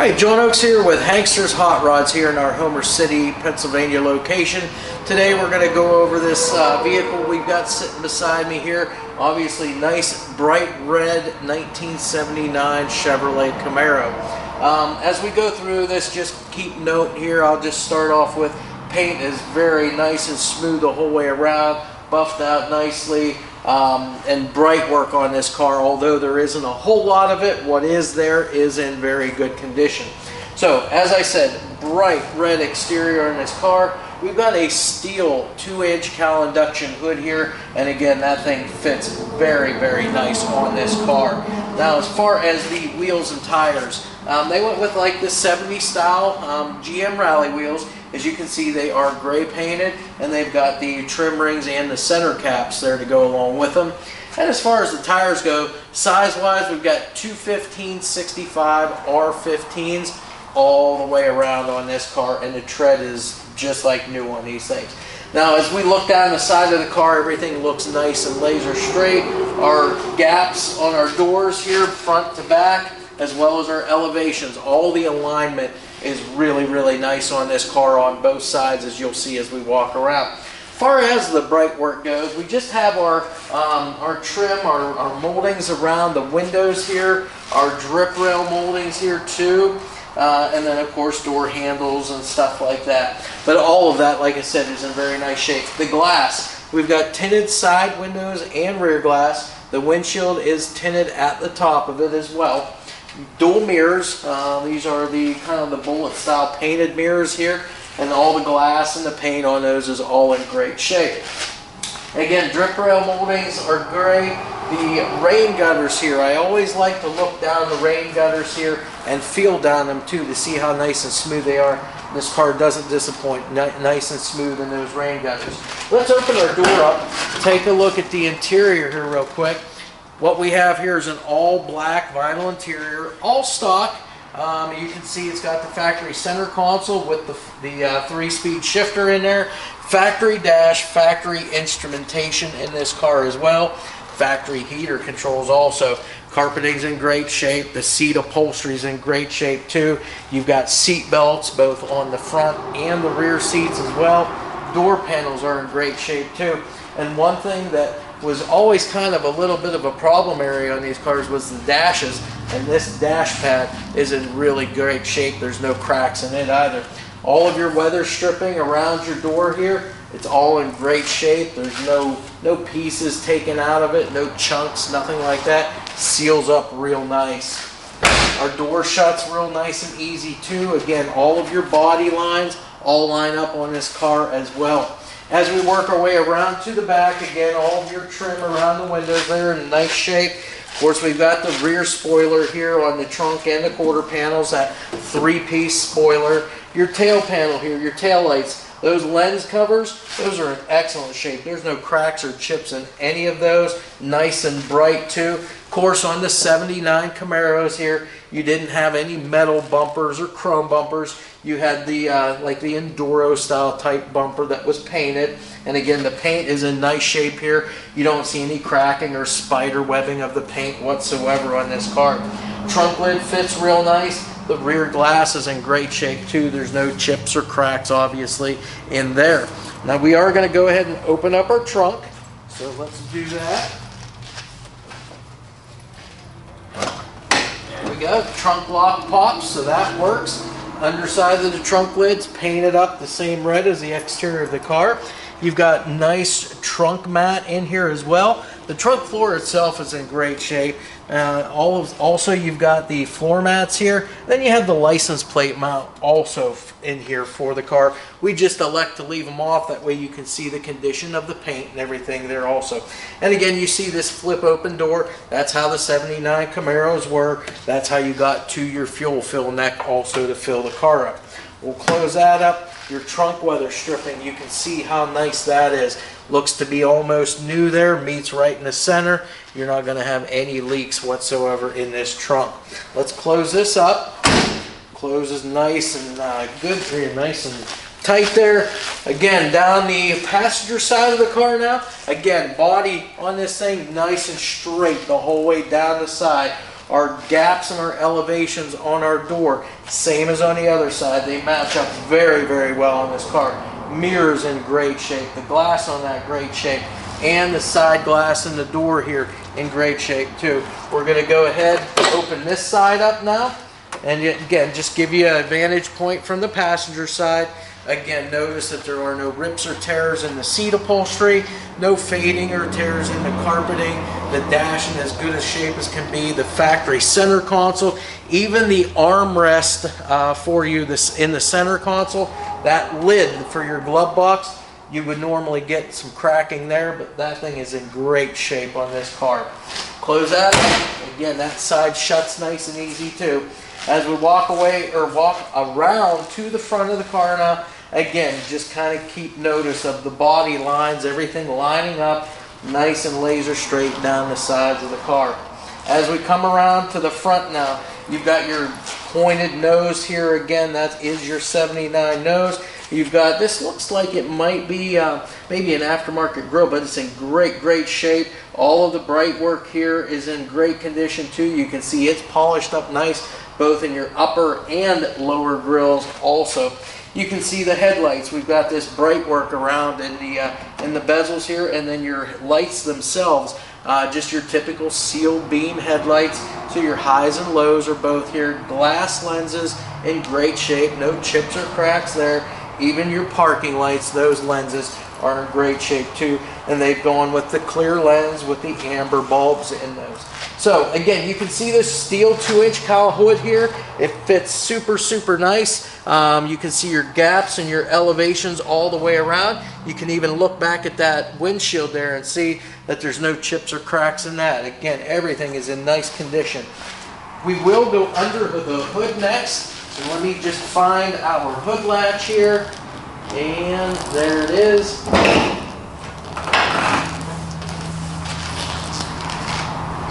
Alright, John Oaks here with Hankster's Hot Rods here in our Homer City, Pennsylvania location. Today we're going to go over this vehicle we've got sitting beside me here. Obviously nice bright red 1979 Chevrolet Camaro. As we go through this, just keep note here, I'll just start off with paint is very nice and smooth the whole way around, buffed out nicely. And bright work on this car, although there isn't a whole lot of it. What is there is in very good condition. So as I said, bright red exterior in this car. We've got a steel 2-inch Cowl induction hood here, and again that thing fits very nice on this car. Now as far as the wheels and tires, they went with like the 70s style GM rally wheels. As you can see, they are gray painted, and they've got the trim rings and the center caps there to go along with them. And as far as the tires go, size-wise, we've got 215/65 R15s all the way around on this car, and the tread is just like new on these things. Now, as we look down the side of the car, everything looks nice and laser straight. Our gaps on our doors here, front to back, as well as our elevations, all the alignment is really nice on this car on both sides, as you'll see as we walk around. As far as the bright work goes, we just have our trim, our moldings around the windows here, our drip rail moldings here too, and then of course door handles and stuff like that. But all of that, like I said, is in very nice shape. The glass, we've got tinted side windows and rear glass. The windshield is tinted at the top of it as well. Dual mirrors, these are the kind of the bullet style painted mirrors here, and all the glass and the paint on those is all in great shape. Again, drip rail moldings are gray. The rain gutters here, I always like to look down the rain gutters here and feel down them too to see how nice and smooth they are. This car doesn't disappoint, nice and smooth in those rain gutters. Let's open our door up, take a look at the interior here real quick. What we have here is an all black vinyl interior, all stock. You can see it's got the factory center console with the 3-speed shifter in there. Factory dash, factory instrumentation in this car as well. Factory heater controls also. Carpeting's in great shape. The seat upholstery's in great shape too. You've got seat belts both on the front and the rear seats as well. Door panels are in great shape too. And one thing that was always kind of a little bit of a problem area on these cars was the dashes, and this dash pad is in really great shape. There's no cracks in it either. All of your weather stripping around your door here, it's all in great shape. There's no pieces taken out of it, no chunks, nothing like that. Seals up real nice. Our door shuts real nice and easy too. Again, all of your body lines all line up on this car as well. As we work our way around to the back, again, all of your trim around the windows there in nice shape. Of course, we've got the rear spoiler here on the trunk and the quarter panels, that 3-piece spoiler. Your tail panel here, your tail lights, those lens covers, those are in excellent shape. There's no cracks or chips in any of those. Nice and bright too. Of course, on the 79 Camaros here, you didn't have any metal bumpers or chrome bumpers. You had the like the Enduro style type bumper that was painted, and again the paint is in nice shape here. You don't see any cracking or spider webbing of the paint whatsoever on this car. Trunk lid fits real nice. The rear glass is in great shape too. There's no chips or cracks obviously in there. Now we are going to go ahead and open up our trunk, so let's do that. There we go. Trunk lock pops, so that works. Underside of the trunk lid's painted up the same red as the exterior of the car. You've got nice trunk mat in here as well. The trunk floor itself is in great shape. Also, you've got the floor mats here. Then you have the license plate mount also in here for the car. We just elect to leave them off. That way you can see the condition of the paint and everything there also. And again, you see this flip open door. That's how the 79 Camaros work. That's how you got to your fuel fill neck also to fill the car up. We'll close that up. Your trunk weather stripping, you can see how nice that is. Looks to be almost new there, meets right in the center. You're not going to have any leaks whatsoever in this trunk. Let's close this up. Closes nice and good, nice and tight there. Again, down the passenger side of the car now. Again, body on this thing nice and straight the whole way down the side. Our gaps and our elevations on our door, same as on the other side, they match up very, very well on this car. Mirrors in great shape, the glass on that great shape, and the side glass in the door here in great shape too. We're going to go ahead and open this side up now, and again, just give you a vantage point from the passenger side. Again, notice that there are no rips or tears in the seat upholstery, no fading or tears in the carpeting. The dash in as good a shape as can be. The factory center console, even the armrest for you in the center console, that lid for your glove box, you would normally get some cracking there, but that thing is in great shape on this car. Close that up. Again, that side shuts nice and easy too. As we walk away or walk around to the front of the car now, again, just kind of keep notice of the body lines, everything lining up nice and laser straight down the sides of the car. As we come around to the front now, you've got your pointed nose here. Again, that is your 79 nose. You've got, this looks like it might be maybe an aftermarket grille, but it's in great shape. All of the bright work here is in great condition too. You can see it's polished up nice, both in your upper and lower grills also. You can see the headlights. We've got this bright work around in the bezels here, and then your lights themselves, just your typical sealed beam headlights. So your highs and lows are both here. Glass lenses in great shape, no chips or cracks there. Even your parking lights, those lenses are in great shape too, and they've gone with the clear lens with the amber bulbs in those. So again, you can see this steel 2-inch cowl hood here. It fits super nice. You can see your gaps and your elevations all the way around. You can even look back at that windshield there and see that there's no chips or cracks in that. Again, everything is in nice condition. We will go under the hood next. So let me just find our hood latch here. And there it is.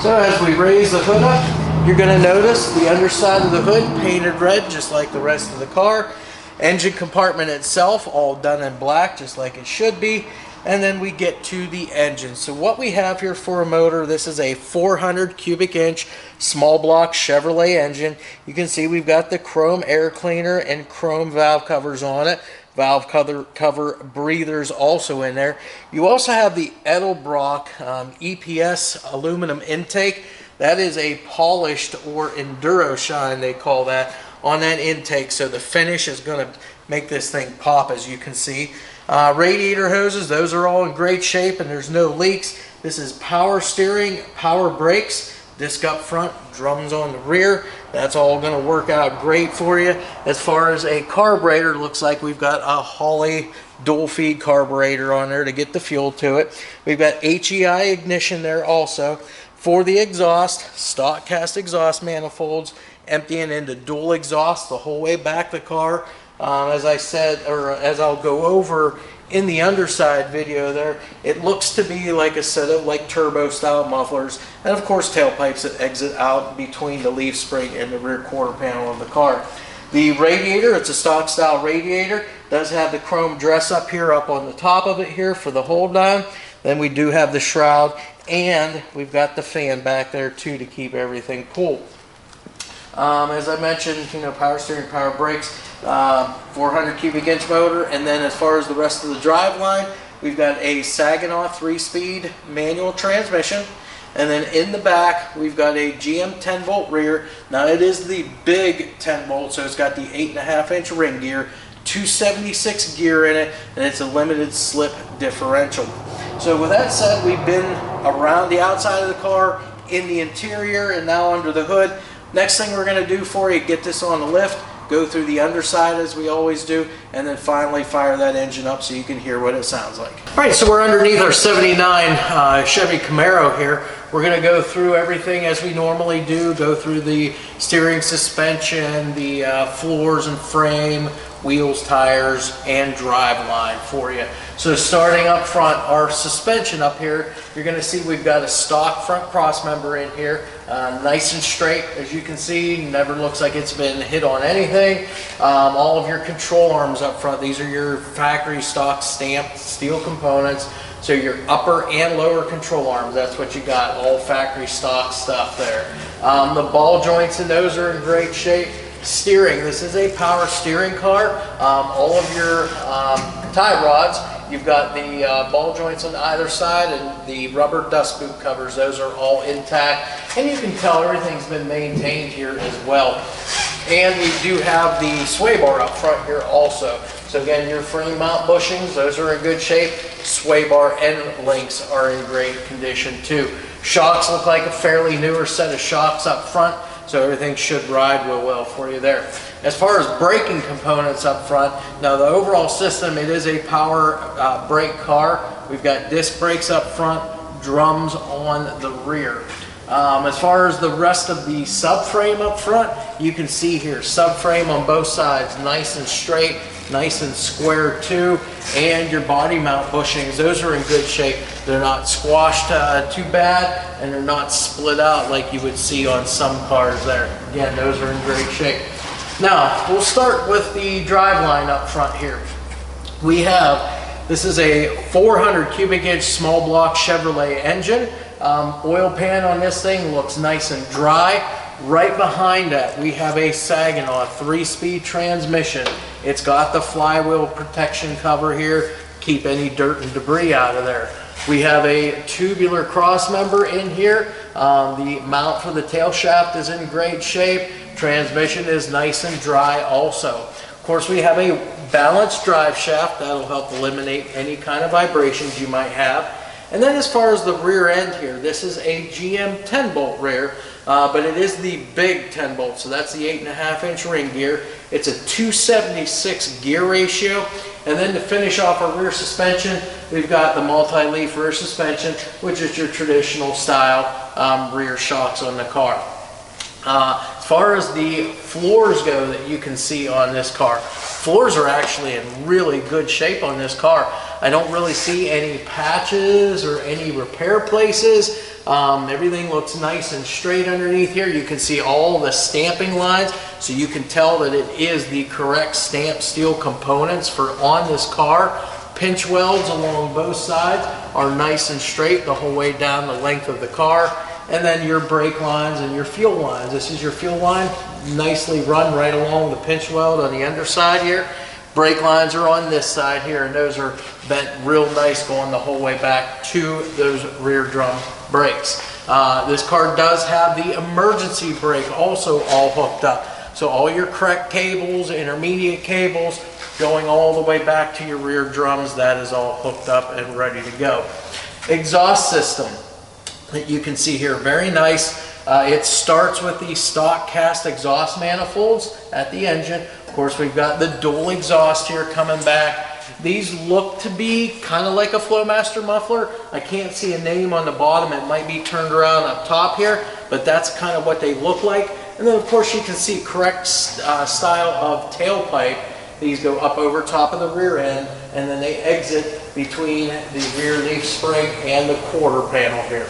So as we raise the hood up, you're going to notice the underside of the hood painted red just like the rest of the car. Engine compartment itself all done in black just like it should be. And then we get to the engine. So what we have here for a motor, this is a 400 cubic inch small block Chevrolet engine. You can see we've got the chrome air cleaner and chrome valve covers on it. Valve cover breathers also in there. You also have the Edelbrock EPS aluminum intake. That is a polished or enduro shine, they call that, on that intake. So the finish is going to make this thing pop, as you can see. Radiator hoses, those are all in great shape and there's no leaks. This is power steering, power brakes, disc up front, drums on the rear. That's all going to work out great for you. As far as a carburetor, looks like we've got a Holley dual feed carburetor on there to get the fuel to it. We've got HEI ignition there also. For the exhaust, stock cast exhaust manifolds, emptying into dual exhaust the whole way back the car. As I said, or as I'll go over in the underside video there, it looks to be like a set of like turbo style mufflers, and of course tailpipes that exit out between the leaf spring and the rear quarter panel of the car. The radiator, it's a stock style radiator, does have the chrome dress up here up on the top of it here for the hold down. Then we do have the shroud, and we've got the fan back there too to keep everything cool. As I mentioned, power steering, power brakes, 400 cubic inch motor, and then as far as the rest of the drive line, we've got a Saginaw 3-speed manual transmission, and then in the back we've got a GM 10 volt rear. Now it is the big 10 volt, so it's got the 8.5 inch ring gear, 276 gear in it, and it's a limited slip differential. So with that said, we've been around the outside of the car, in the interior, and now under the hood. Next thing we're going to do for you, get this on the lift, go through the underside as we always do, and then finally fire that engine up so you can hear what it sounds like. Alright, so we're underneath our 79 Chevy Camaro here. We're going to go through everything as we normally do, go through the steering, suspension, the floors and frame, wheels, tires, and drive line for you. So starting up front, our suspension up here, you're going to see we've got a stock front cross member in here, nice and straight, as you can see, never looks like it's been hit on anything. All of your control arms up front, these are your factory stock stamped steel components. So your upper and lower control arms, that's what you got all factory stock stuff there. The ball joints in those are in great shape. Steering, this is a power steering car. All of your tie rods, you've got the ball joints on either side and the rubber dust boot covers. Those are all intact, and you can tell everything's been maintained here as well. And we do have the sway bar up front here also. So again, your frame mount bushings, those are in good shape. Sway bar end links are in great condition too. Shocks look like a fairly newer set of shocks up front, so everything should ride real well for you there. As far as braking components up front, now the overall system, it is a power brake car. We've got disc brakes up front, drums on the rear. As far as the rest of the subframe up front, you can see here, subframe on both sides, nice and straight, nice and square too, and your body mount bushings, those are in good shape. They're not squashed too bad, and they're not split out like you would see on some cars there. Again, those are in great shape. Now, we'll start with the driveline up front here. We have, this is a 400 cubic inch small block Chevrolet engine. Oil pan on this thing looks nice and dry. Right behind that, we have a Saginaw 3-speed transmission. It's got the flywheel protection cover here, keep any dirt and debris out of there. We have a tubular cross member in here. The mount for the tail shaft is in great shape. Transmission is nice and dry also. Of course, we have a balanced drive shaft that'll help eliminate any kind of vibrations you might have. And then as far as the rear end here, this is a GM 10-bolt rear, but it is the big 10-bolt, so that's the 8.5-inch ring gear. It's a 276 gear ratio. And then to finish off our rear suspension, we've got the multi-leaf rear suspension, which is your traditional style rear shocks on the car. As far as the floors go that you can see on this car, floors are actually in really good shape on this car. I don't really see any patches or any repair places. Everything looks nice and straight underneath here. You can see all the stamping lines, so you can tell that it is the correct stamped steel components for on this car. Pinch welds along both sides are nice and straight the whole way down the length of the car. And then your brake lines and your fuel lines. This is your fuel line, nicely run right along the pinch weld on the underside here. Brake lines are on this side here, and those are bent real nice going the whole way back to those rear drum brakes. This car does have the emergency brake also all hooked up. So all your correct cables, intermediate cables, going all the way back to your rear drums, that is all hooked up and ready to go. Exhaust system that you can see here, very nice. It starts with the stock cast exhaust manifolds at the engine. Of course, we've got the dual exhaust here coming back. These look to be kind of like a Flowmaster muffler. I can't see a name on the bottom. It might be turned around up top here, but that's kind of what they look like. And then of course you can see correct style of tailpipe. These go up over top of the rear end, and then they exit between the rear leaf spring and the quarter panel here.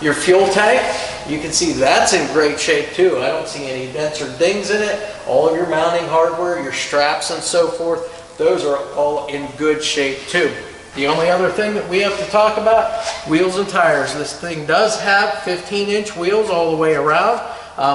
Your fuel tank, you can see that's in great shape too. I don't see any dents or dings in it. All of your mounting hardware, your straps and so forth, those are all in good shape too. The only other thing that we have to talk about, wheels and tires. This thing does have 15-inch wheels all the way around.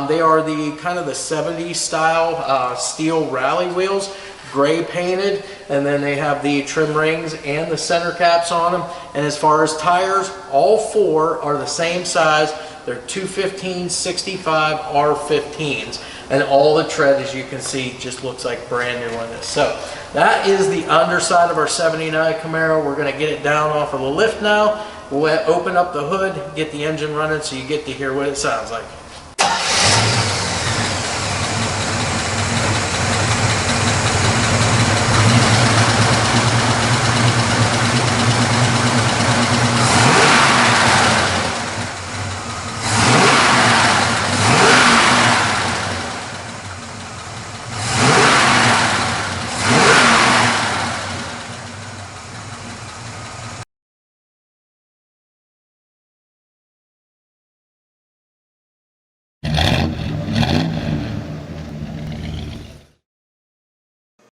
They are the kind of the 70s style steel rally wheels, gray painted, and then they have the trim rings and the center caps on them. And as far as tires, all four are the same size. They're 215/65 R15s, and all the tread, as you can see, just looks like brand new on this. So that is the underside of our 79 Camaro. We're going to get it down off of the lift now. We'll open up the hood, get the engine running, so you get to hear what it sounds like.